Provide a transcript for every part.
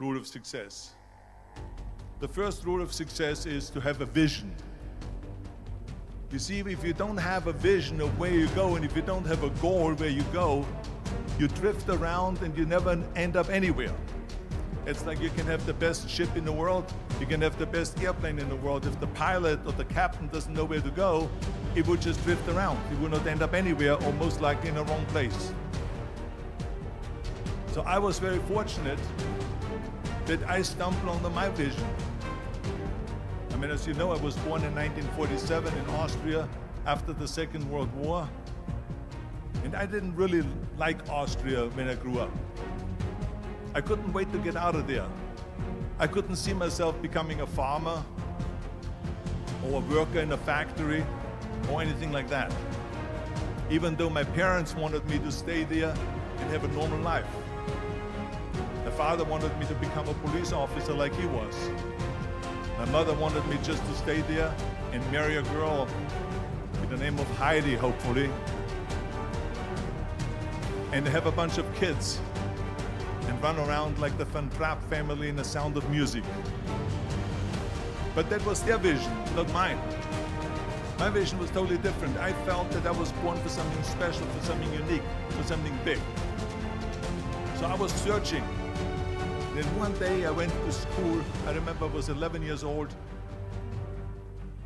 rule of success. The first rule of success is to have a vision. You see, if you don't have a vision of where you go, and if you don't have a goal where you go, you drift around and you never end up anywhere. It's like you can have the best ship in the world, you can have the best airplane in the world. If the pilot or the captain doesn't know where to go, it would just drift around. It would not end up anywhere, or most likely in the wrong place. So I was very fortunate that I stumbled onto my vision. I mean, as you know, I was born in 1947 in Austria after the Second World War. And I didn't really like Austria when I grew up. I couldn't wait to get out of there. I couldn't see myself becoming a farmer or a worker in a factory or anything like that. Even though my parents wanted me to stay there and have a normal life. My father wanted me to become a police officer like he was. My mother wanted me just to stay there and marry a girl with the name of Heidi, hopefully, and have a bunch of kids and run around like the Van Trapp family in The Sound of Music. But that was their vision, not mine. My vision was totally different. I felt that I was born for something special, for something unique, for something big. So I was searching. Then one day I went to school. I remember I was 11 years old,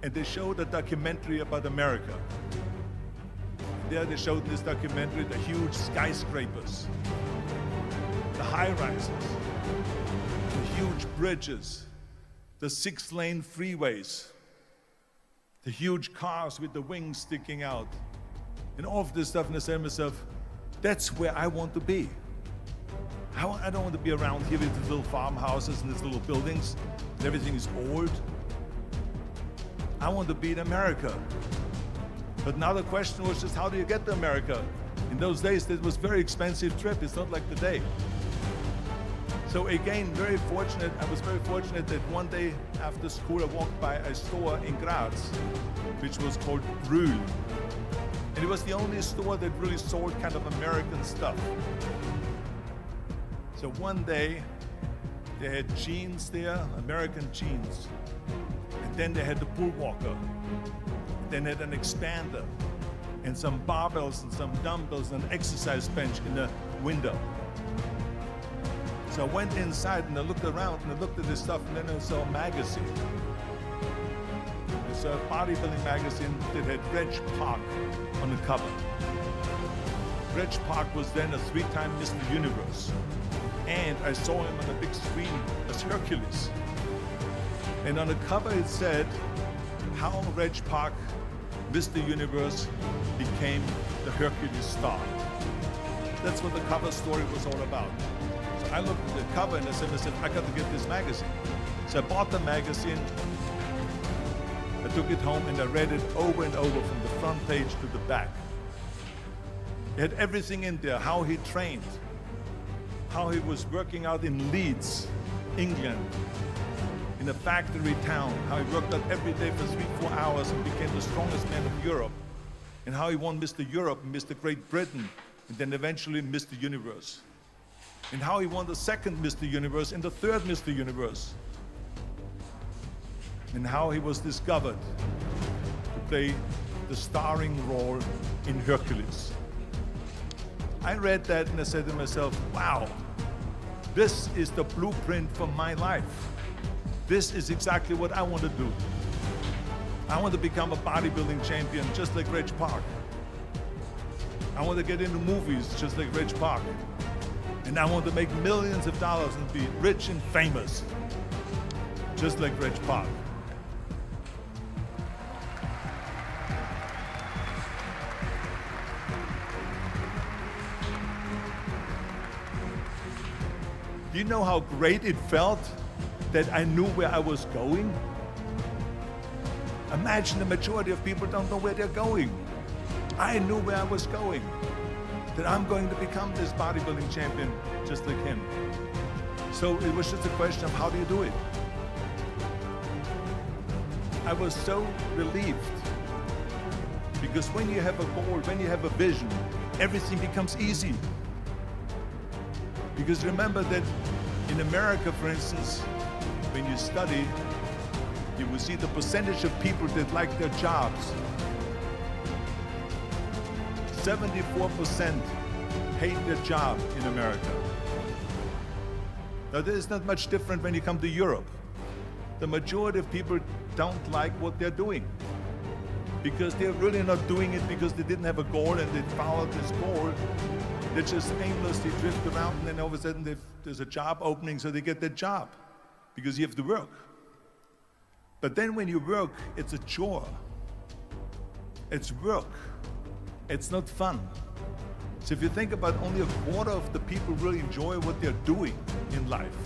and they showed a documentary about America. There they showed in this documentary the huge skyscrapers, the high-rises, the huge bridges, the 6-lane freeways, the huge cars with the wings sticking out, and all of this stuff. And I said to myself, that's where I want to be. I don't want to be around here with these little farmhouses and these little buildings, and everything is old. I want to be in America. But now the question was just, how do you get to America? In those days, it was a very expensive trip. It's not like today. So again, I was very fortunate that one day after school, I walked by a store in Graz, which was called Brühl. And it was the only store that really sold kind of American stuff. So one day, they had jeans there, American jeans. And then they had the bull walker. Then they had an expander and some barbells and some dumbbells and an exercise bench in the window. So I went inside and I looked around and I looked at this stuff, and then I saw a magazine. I saw a bodybuilding magazine that had Reg Park on the cover. Reg Park was then a 3-time Mr. Universe. And I saw him on a big screen as Hercules. And on the cover it said, how Reg Park, Mr. Universe, became the Hercules star. That's what the cover story was all about. So I looked at the cover and I said to myself, I got to get this magazine. So I bought the magazine, I took it home and I read it over and over from the front page to the back. It had everything in there, how he trained, how he was working out in Leeds, England, in a factory town, how he worked out every day for 3-4 hours and became the strongest man of Europe, and how he won Mr. Europe and Mr. Great Britain, and then eventually Mr. Universe, and how he won the second Mr. Universe and the third Mr. Universe, and how he was discovered to play the starring role in Hercules. I read that and I said to myself, wow, this is the blueprint for my life. This is exactly what I want to do. I want to become a bodybuilding champion just like Reg Park. I want to get into movies just like Reg Park. And I want to make millions of dollars and be rich and famous just like Reg Park. Do you know how great it felt that I knew where I was going? Imagine the majority of people don't know where they're going. I knew where I was going, that I'm going to become this bodybuilding champion just like him. So it was just a question of how do you do it? I was so relieved, because when you have a goal, when you have a vision, everything becomes easy. Because remember that In America, for instance, when you study, you will see the percentage of people that like their jobs. 74% hate their job in America. Now, this is not much different when you come to Europe. The majority of people don't like what they're doing because they're really not doing it because they didn't have a goal and they followed this goal. They just aimlessly drift around, and then all of a sudden there's a job opening, so they get that job because you have to work. But then when you work, it's a chore. It's work. It's not fun. So if you think about, only a quarter of the people really enjoy what they're doing in life.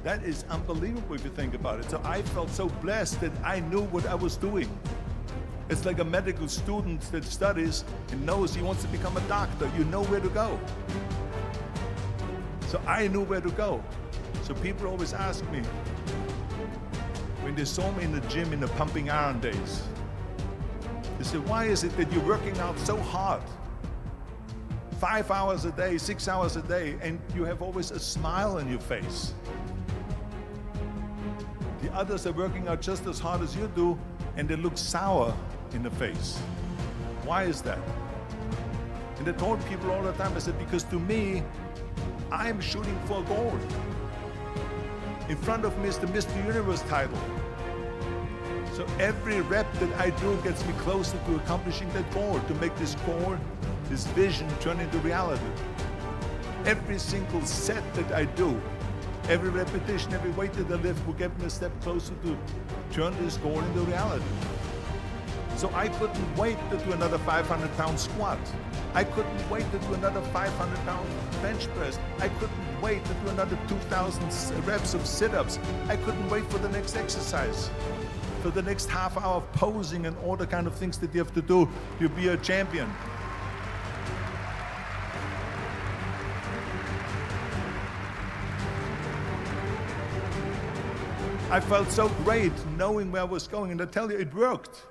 That is unbelievable if you think about it. So I felt so blessed that I knew what I was doing. It's like a medical student that studies and knows he wants to become a doctor. You know where to go. So I knew where to go. So people always ask me, when they saw me in the gym in the pumping iron days, they said, why is it that you're working out so hard? 5 hours a day, 6 hours a day, and you have always a smile on your face. The others are working out just as hard as you do, and they look sour in the face. Why is that? And I told people all the time, I said, because to me, I'm shooting for a goal. In front of me is the Mr. Universe title. So every rep that I do gets me closer to accomplishing that goal, to make this goal, this vision turn into reality. Every single set that I do, every repetition, every weight that I lift will get me a step closer to turn this goal into reality. So I couldn't wait to do another 500-pound squat. I couldn't wait to do another 500-pound bench press. I couldn't wait to do another 2,000 reps of sit-ups. I couldn't wait for the next exercise, for the next half hour of posing and all the kind of things that you have to do to be a champion. I felt so great knowing where I was going, and I tell you, it worked.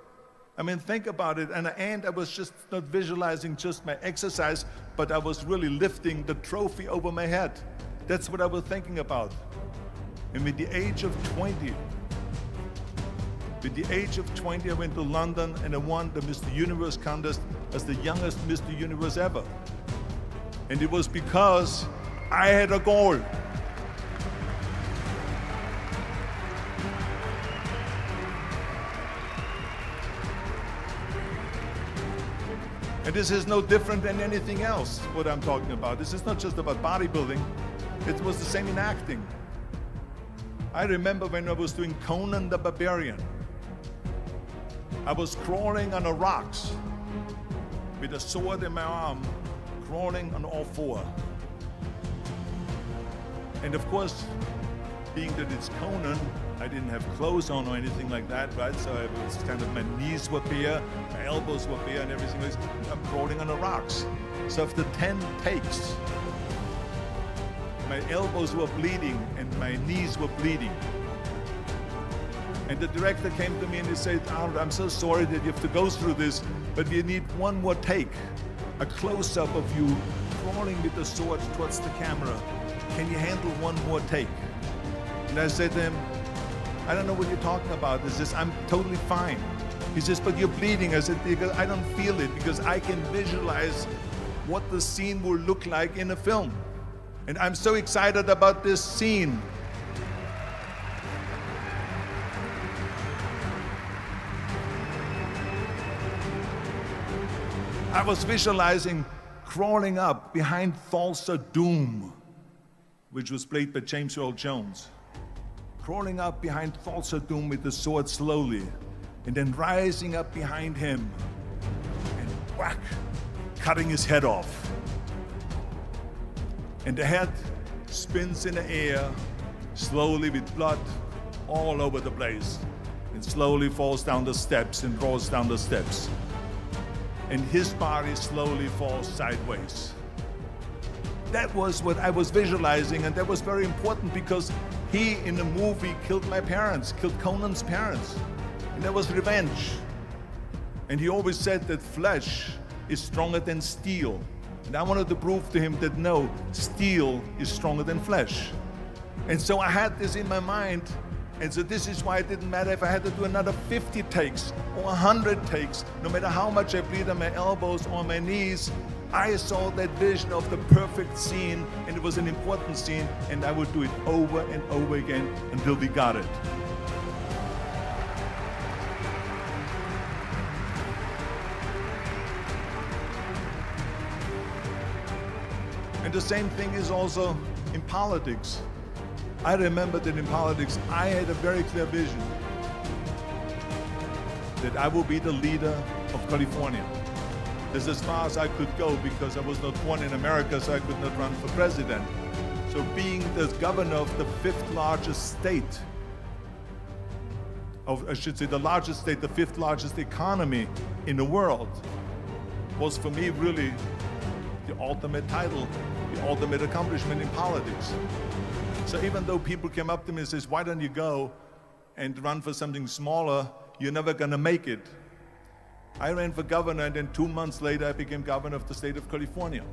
I mean, think about it. And I was just not visualizing just my exercise, but I was really lifting the trophy over my head. That's what I was thinking about. And with the age of 20, I went to London and I won the Mr. Universe contest as the youngest Mr. Universe ever. And it was because I had a goal. And this is no different than anything else, what I'm talking about. This is not just about bodybuilding. It was the same in acting. I remember when I was doing Conan the Barbarian. I was crawling on the rocks with a sword in my arm, crawling on all four. And of course, being that it's Conan, I didn't have clothes on or anything like that, right? So it was kind of, my knees were bare, my elbows were bare and everything else. I'm crawling on the rocks. So after 10 takes, my elbows were bleeding and my knees were bleeding. And the director came to me and he said, Arnold, I'm so sorry that you have to go through this, but we need one more take, a close-up of you crawling with the sword towards the camera. Can you handle one more take? And I said to him, I don't know what you're talking about. He says, I'm totally fine. He says, but you're bleeding. I said, because I don't feel it, because I can visualize what the scene will look like in a film. And I'm so excited about this scene. I was visualizing crawling up behind Thulsa Doom, which was played by James Earl Jones. Crawling up behind Thulsa Doom with the sword slowly, and then rising up behind him and whack, cutting his head off. And the head spins in the air, slowly with blood all over the place, and slowly falls down the steps and rolls down the steps. And his body slowly falls sideways. That was what I was visualizing, and that was very important because he, in the movie, killed my parents, killed Conan's parents. And that was revenge. And he always said that flesh is stronger than steel. And I wanted to prove to him that no, steel is stronger than flesh. And so I had this in my mind. And so this is why it didn't matter if I had to do another 50 takes or 100 takes, no matter how much I bleed on my elbows or my knees. I saw that vision of the perfect scene, and it was an important scene, and I would do it over and over again until we got it. And the same thing is also in politics. I remember that in politics, I had a very clear vision that I will be the leader of California. That's as far as I could go because I was not born in America, so I could not run for president. So being the governor of the fifth largest state, I should say the largest state, the fifth largest economy in the world, was for me really the ultimate title, the ultimate accomplishment in politics. So even though people came up to me and says, why don't you go and run for something smaller, you're never gonna make it. I ran for governor, and then 2 months later I became governor of the state of California.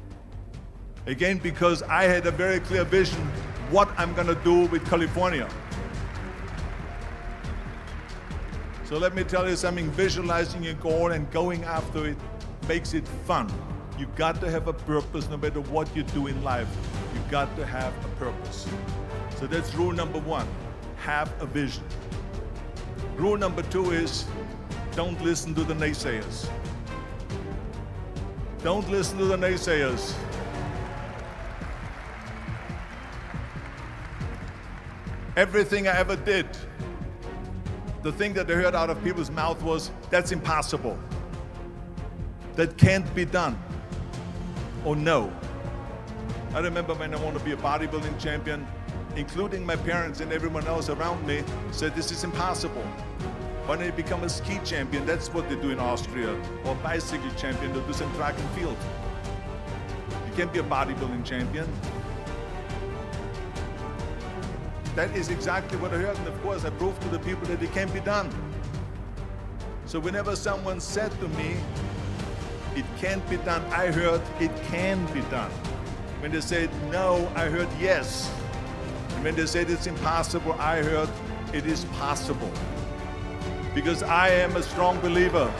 Again, because I had a very clear vision what I'm gonna do with California. So let me tell you something, visualizing a goal and going after it makes it fun. You got to have a purpose no matter what you do in life. You got to have a purpose. So that's rule number one, have a vision. Rule number two is don't listen to the naysayers. Don't listen to the naysayers. Everything I ever did, the thing that I heard out of people's mouth was, that's impossible. That can't be done. Or no. I remember when I wanted to be a bodybuilding champion, including my parents and everyone else around me, said this is impossible. Why don't you become a ski champion? That's what they do in Austria. Or a bicycle champion, they do some track and field. You can't be a bodybuilding champion. That is exactly what I heard, and of course I proved to the people that it can't be done. So whenever someone said to me, it can't be done, I heard it can be done. When they said no, I heard yes. And when they said it's impossible, I heard it is possible. Because I am a strong believer.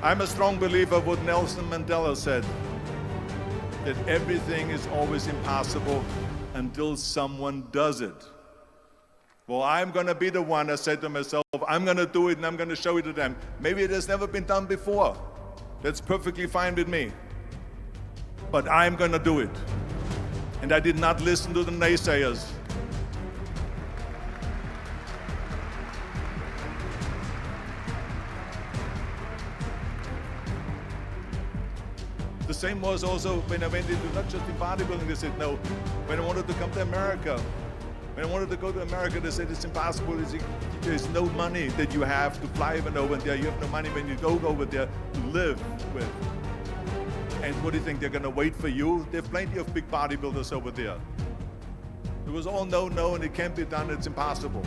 I'm a strong believer of what Nelson Mandela said, that everything is always impossible until someone does it. Well, I'm going to be the one, I said to myself, I'm going to do it and I'm going to show it to them. Maybe it has never been done before. That's perfectly fine with me. But I'm going to do it. And I did not listen to the naysayers. The same was also when I went into not just in bodybuilding, they said no. When I wanted to come to America, when I wanted to go to America, they said it's impossible. There's no money that you have to fly even over there. You have no money when you go over there to live with. And what do you think, they're gonna wait for you? There are plenty of big bodybuilders over there. It was all no, and it can't be done, it's impossible.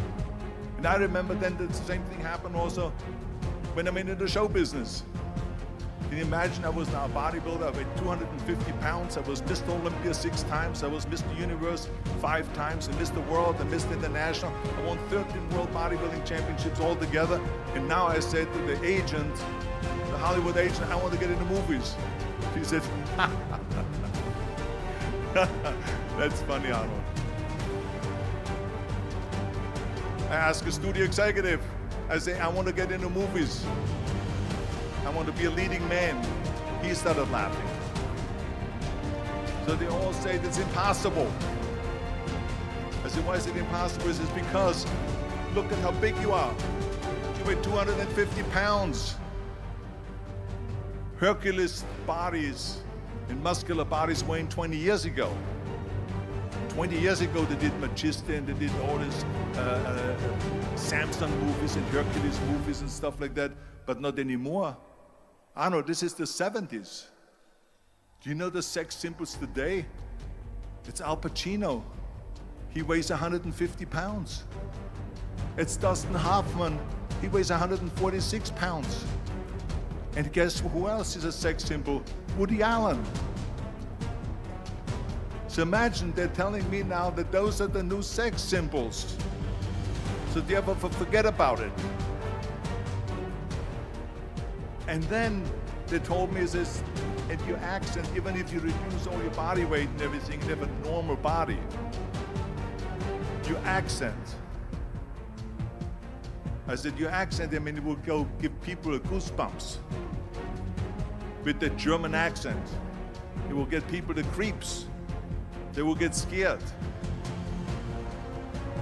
And I remember then the same thing happened also when I went into the show business. Can you imagine, I was now a bodybuilder, I weighed 250 pounds, I was Mr. Olympia 6 times, I was Mr. Universe 5 times, and Mr. World and Mr. International. I won 13 World Bodybuilding Championships altogether, and now I said to the agent, the Hollywood agent, I want to get into movies. He said, that's funny, Arnold. I asked a studio executive, I say, I want to get into movies. I want to be a leading man. He started laughing. So they all say it's impossible. I said, why is it impossible? He says, because look at how big you are. You weigh 250 pounds. Hercules bodies and muscular bodies weighing 20 years ago. 20 years ago they did Magista and they did all these Samson movies and Hercules movies and stuff like that, but not anymore. Arnold, this is the 70s. Do you know the sex symbols today? It's Al Pacino. He weighs 150 pounds. It's Dustin Hoffman. He weighs 146 pounds. And guess who else is a sex symbol? Woody Allen. So imagine they're telling me now that those are the new sex symbols. So therefore forget about it. And then they told me, says, and your accent, even if you reduce all your body weight and everything, you have a normal body. Your accent. I said, your accent, I mean, it will go give people goosebumps. With the German accent, it will get people the creeps. They will get scared.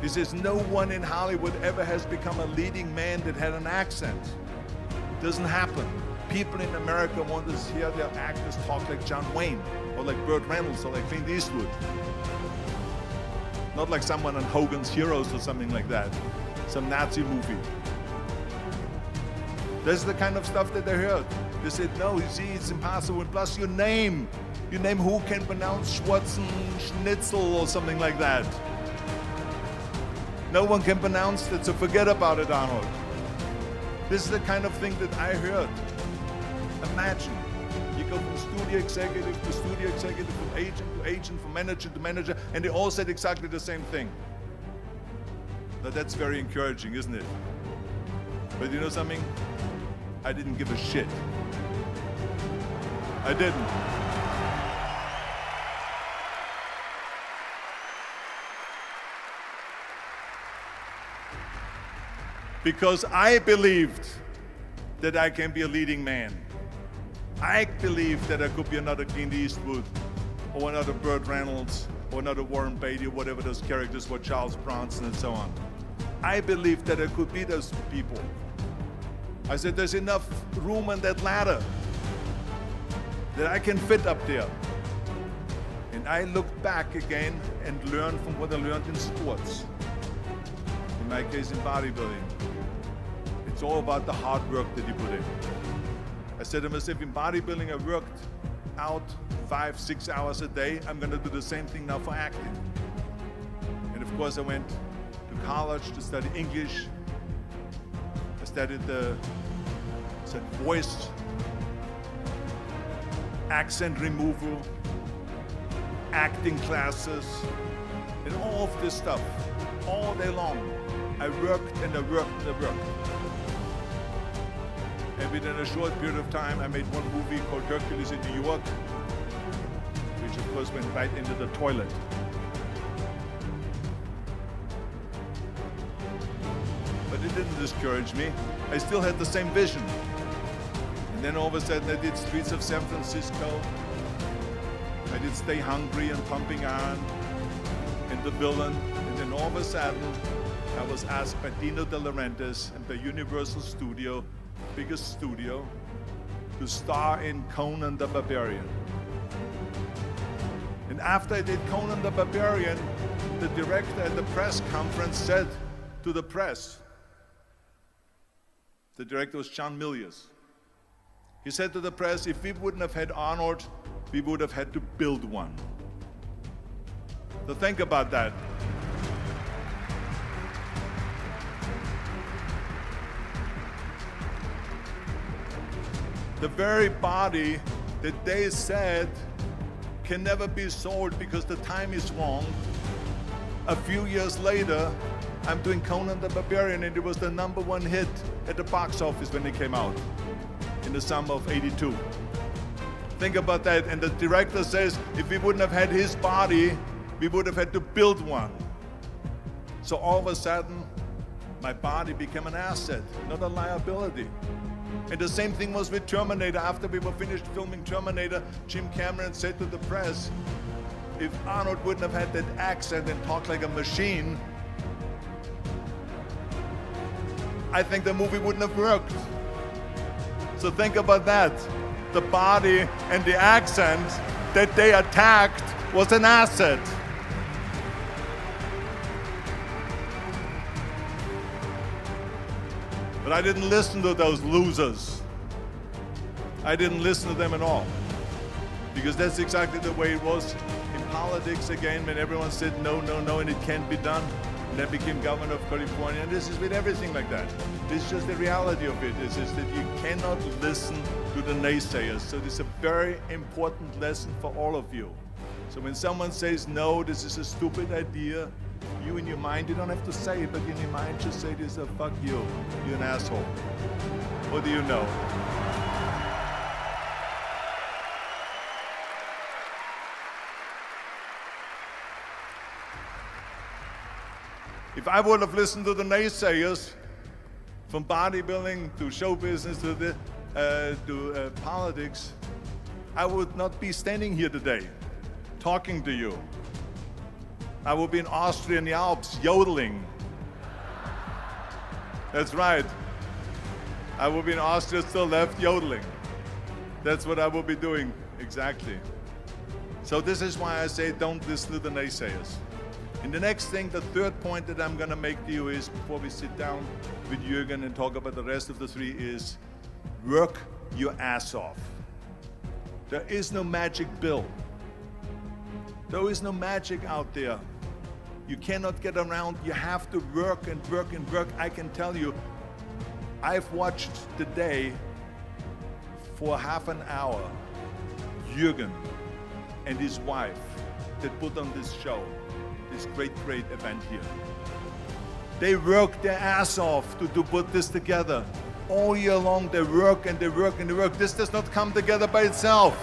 He says, no one in Hollywood ever has become a leading man that had an accent. It doesn't happen. People in America want to hear their actors talk like John Wayne, or like Burt Reynolds, or like Clint Eastwood. Not like someone on Hogan's Heroes or something like that. Some Nazi movie. That's the kind of stuff that they heard. They said, no, you see, it's impossible. And plus your name who can pronounce Schwarzenegger or something like that. No one can pronounce that, so forget about it, Arnold. This is the kind of thing that I heard. Imagine, you go from studio executive to studio executive, from agent to agent, from manager to manager, and they all said exactly the same thing. Now that's very encouraging, isn't it? But you know something? I didn't give a shit. I didn't. Because I believed that I can be a leading man. I believed that I could be another Clint Eastwood, or another Burt Reynolds, or another Warren Beatty, or whatever those characters were, Charles Bronson and so on. I believed that I could be those people. I said, there's enough room on that ladder that I can fit up there. And I looked back again and learned from what I learned in sports. In my case, in bodybuilding. It's all about the hard work that you put in. I said to myself, in bodybuilding, I worked out 5-6 hours a day. I'm going to do the same thing now for acting. And of course, I went to college to study English. I studied voice, accent removal, acting classes, and all of this stuff, all day long. I worked and I worked and I worked. And within a short period of time, I made one movie called Hercules in New York, which of course went right into the toilet. But it didn't discourage me. I still had the same vision. And then all of a sudden I did Streets of San Francisco. I did Stay Hungry and Pumping Iron and The Villain. And then all of a sudden I was asked by Dino De Laurentiis and by Universal Studio, biggest studio, to star in Conan the Barbarian. And after I did Conan the Barbarian, the director at the press conference said to the press, the director was John Milius. He said to the press, if we wouldn't have had Arnold, we would have had to build one. So think about that. The very body that they said can never be sold because the time is wrong. A few years later, I'm doing Conan the Barbarian, and it was the #1 hit at the box office when it came out in the summer of '82. Think about that. And the director says, if we wouldn't have had his body, we would have had to build one. So all of a sudden, my body became an asset, not a liability. And the same thing was with Terminator. After we were finished filming Terminator, Jim Cameron said to the press, if Arnold wouldn't have had that accent and talked like a machine, I think the movie wouldn't have worked. So think about that. The body and the accent that they attacked was an asset. But I didn't listen to those losers. I didn't listen to them at all. Because that's exactly the way it was in politics again, when everyone said no, no, no, and it can't be done. and then became governor of California. And this is with everything like that. This is just the reality of it, is that you cannot listen to the naysayers. So this is a very important lesson for all of you. So when someone says, no, this is a stupid idea, you in your mind, you don't have to say it, but in your mind just say this, fuck you, you're an asshole. What do you know? If I would have listened to the naysayers, from bodybuilding to show business to politics, I would not be standing here today talking to you. I would be in Austria in the Alps yodeling. That's right. I would be in Austria still left yodeling. That's what I will be doing, exactly. So this is why I say don't listen to the naysayers. And the next thing, the third point that I'm gonna make to you is, before we sit down with Jürgen and talk about the rest of the three, is work your ass off. There is no magic pill. There is no magic out there. You cannot get around, you have to work and work and work. I can tell you, I've watched today for half an hour, Jürgen and his wife that put on this show, this great event here. They work their ass off to put this together. All year long they work and they work and they work. This does not come together by itself.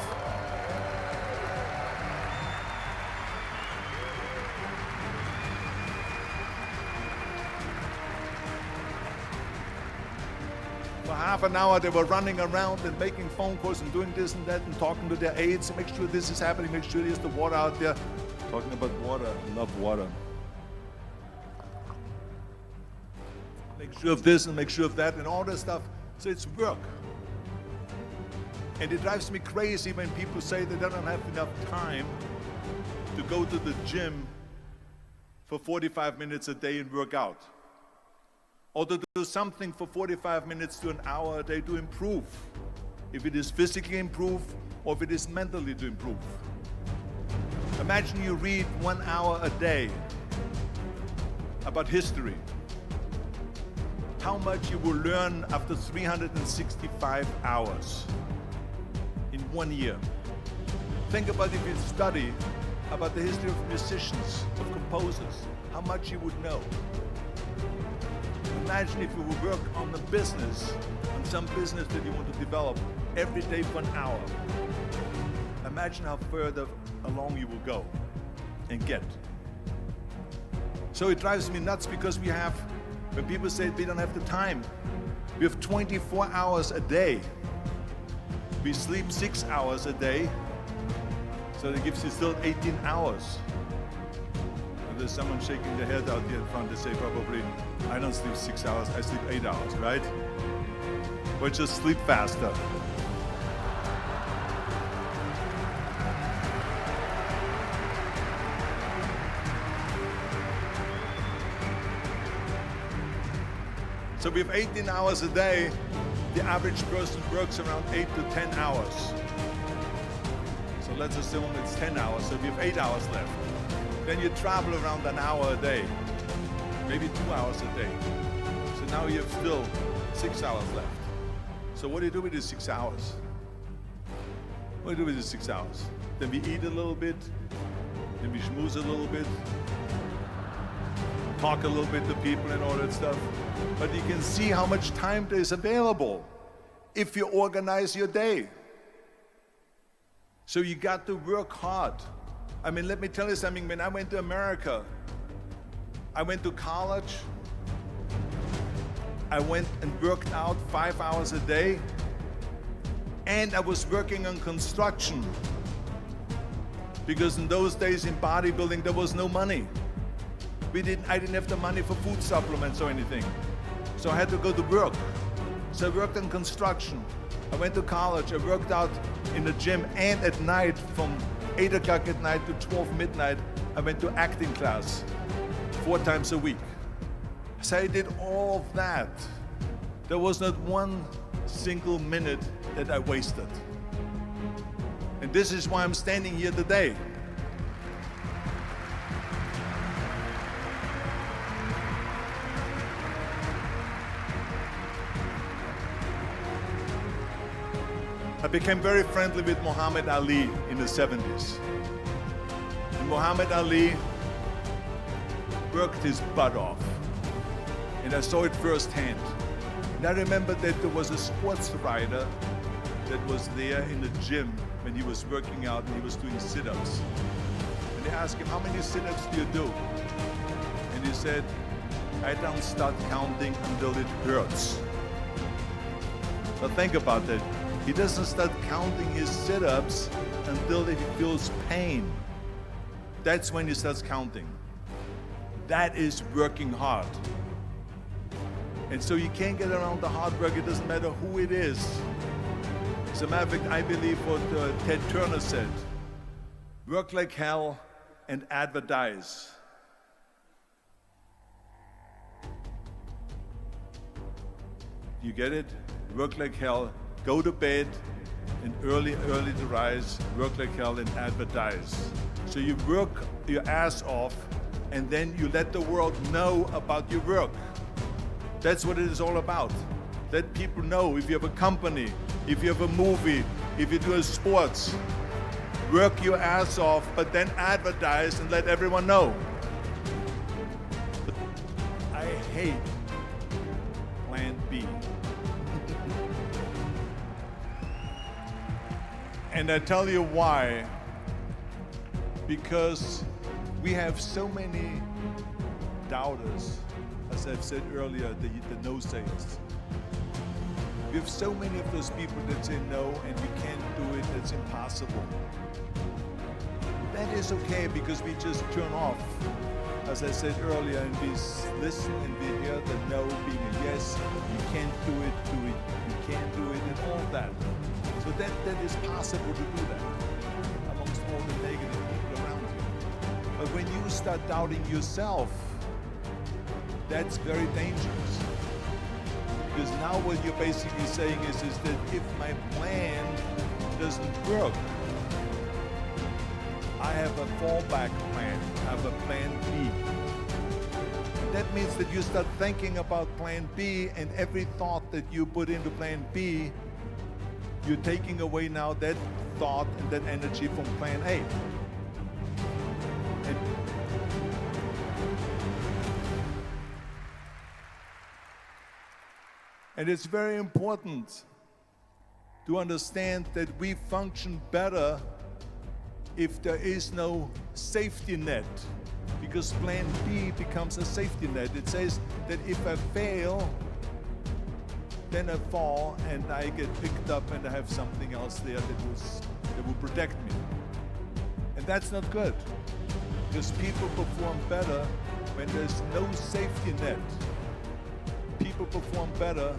For half an hour they were running around and making phone calls and doing this and that and talking to their aides and make sure this is happening, make sure there's the water out there. Talking about water, I love water. Make sure of this and make sure of that and all that stuff. So it's work. And it drives me crazy when people say they don't have enough time to go to the gym for 45 minutes a day and work out. Or to do something for 45 minutes to an hour a day to improve. If it is physically improve or if it is mentally to improve. Imagine you read 1 hour a day about history. How much you will learn after 365 hours in 1 year. Think about if you study about the history of musicians, of composers, how much you would know. Imagine if you would work on the business, on some business that you want to develop every day for an hour. Imagine how further along you will go and get. So it drives me nuts because we have, when people say we don't have the time, we have 24 hours a day. We sleep 6 hours a day, so that gives you still 18 hours. And there's someone shaking their head out here in front. They say probably, I don't sleep 6 hours, I sleep 8 hours, right? Or just sleep faster. So we have 18 hours a day. The average person works around 8 to 10 hours. So let's assume it's 10 hours, so we have 8 hours left. Then you travel around an hour a day, maybe 2 hours a day. So now you have still 6 hours left. So what do you do with these 6 hours? What do you do with these 6 hours? Then we eat a little bit, then we schmooze a little bit, talk a little bit to people and all that stuff. But you can see how much time there is available if you organize your day. So you got to work hard. I mean, let me tell you something. When I went to America, I went to college. I went and worked out 5 hours a day. And I was working on construction. Because in those days in bodybuilding, there was no money. I didn't have the money for food supplements or anything. So I had to go to work. So I worked in construction. I went to college. I worked out in the gym, and at night from 8 o'clock at night to 12 midnight, I went to acting class 4 times a week. So I did all of that. There was not one single minute that I wasted. And this is why I'm standing here today. I became very friendly with Muhammad Ali in the 70s. And Muhammad Ali worked his butt off. And I saw it firsthand. And I remember that there was a sports writer that was there in the gym when he was working out and he was doing sit-ups. And they asked him, how many sit-ups do you do? And he said, I don't start counting until it hurts. But think about that. He doesn't start counting his sit-ups until he feels pain. That's when he starts counting. That is working hard. And so you can't get around the hard work. It doesn't matter who it is. As a matter of fact, I believe what Ted Turner said, work like hell and advertise. You get it? Work like hell, go to bed, and early to rise, work like hell and advertise. So you work your ass off, and then you let the world know about your work. That's what it is all about. Let people know. If you have a company, if you have a movie, if you do a sports, work your ass off, but then advertise and let everyone know. I hate Plan B. And I tell you why. Because we have so many doubters, as I've said earlier, the no-sayers. We have so many of those people that say no and you can't do it, it's impossible. That is okay because we just turn off, as I said earlier, and we listen and we hear the no being a yes. You can't do it, you can't do it, and all that. So that is possible to do that amongst all the negative people around you. But when you start doubting yourself, that's very dangerous. Because now what you're basically saying is that if my plan doesn't work, I have a fallback plan, I have a plan B. That means that you start thinking about plan B, and every thought that you put into plan B, you're taking away now that thought and that energy from plan A. And it's very important to understand that we function better if there is no safety net, because plan B becomes a safety net. It says that if I fail, then I fall and I get picked up and I have something else there that will protect me. And that's not good, because people perform better when there's no safety net. People perform better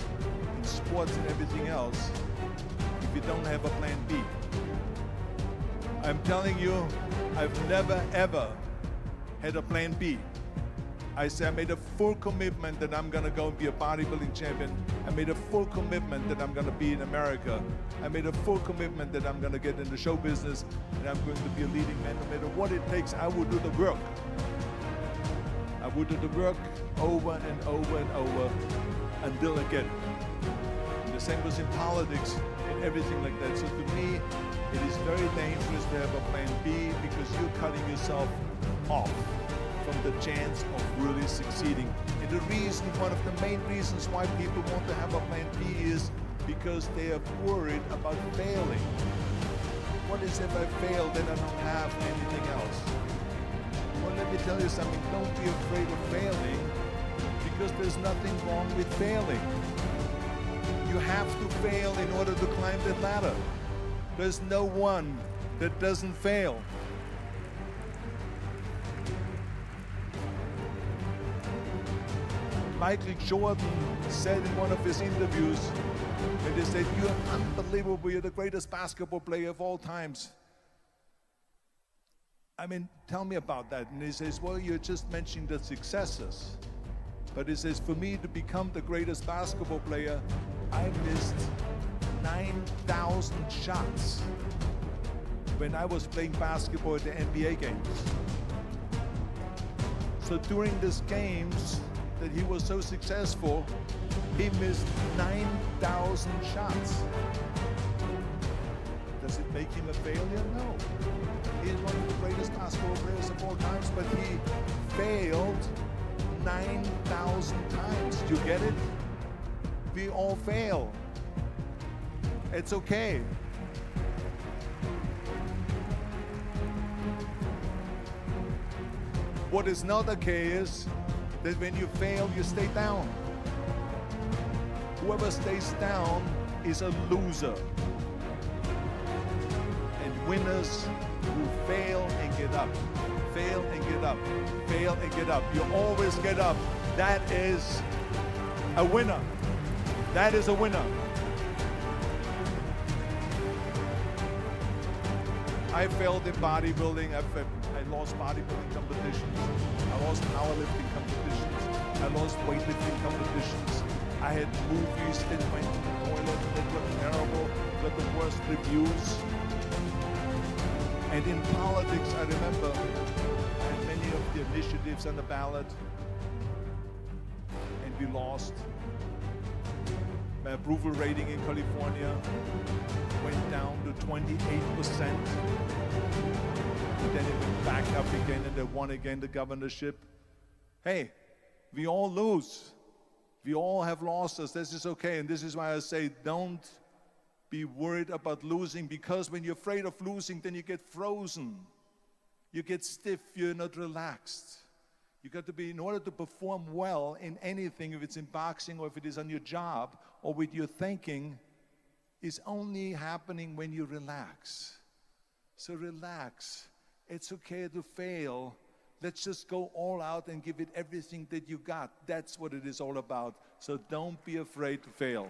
in sports and everything else if you don't have a plan B. I'm telling you, I've never ever had a plan B. I made a full commitment that I'm gonna go and be a bodybuilding champion. I made a full commitment that I'm gonna be in America. I made a full commitment that I'm gonna get in the show business and I'm going to be a leading man. No matter what it takes, I will do the work. I will do the work over and over and over until I get it. And the same was in politics and everything like that. So to me, it is very dangerous to have a plan B, because you're cutting yourself off from the chance of really succeeding. And the reason, one of the main reasons why people want to have a plan B is because they are worried about failing. What is if I fail, then I don't have anything else? Well, let me tell you something, don't be afraid of failing, because there's nothing wrong with failing. You have to fail in order to climb that ladder. There's no one that doesn't fail. Michael Jordan said in one of his interviews, when they said, "You're unbelievable, you're the greatest basketball player of all times." I mean, tell me about that. And he says, well, you're just mentioning the successes. But he says, for me to become the greatest basketball player, I missed 9,000 shots when I was playing basketball at the NBA games. So during these games that he was so successful, he missed 9,000 shots. Does it make him a failure? No. He is one of the greatest basketball players of all times, but he failed 9,000 times. Do you get it? We all fail. It's okay. What is not okay is that when you fail, you stay down. Whoever stays down is a loser. And winners who fail and get up, fail and get up, fail and get up. You always get up. That is a winner. That is a winner. I failed in bodybuilding. I lost bodybuilding competitions. I lost powerlifting competitions. I lost weightlifting competitions. I had movies that went to the toilet that were terrible, got the worst reviews. And in politics, I remember I had many of the initiatives on the ballot, and we lost. My approval rating in California went down to 28%. And then it went back up again, and they won again the governorship. Hey, we all lose. We all have losses. This is okay, and this is why I say don't be worried about losing, because when you're afraid of losing, then you get frozen. You get stiff, you're not relaxed. You got to be, in order to perform well in anything, if it's in boxing or if it is on your job or with your thinking, is only happening when you relax. So relax. It's okay to fail. Let's just go all out and give it everything that you got. That's what it is all about. So don't be afraid to fail.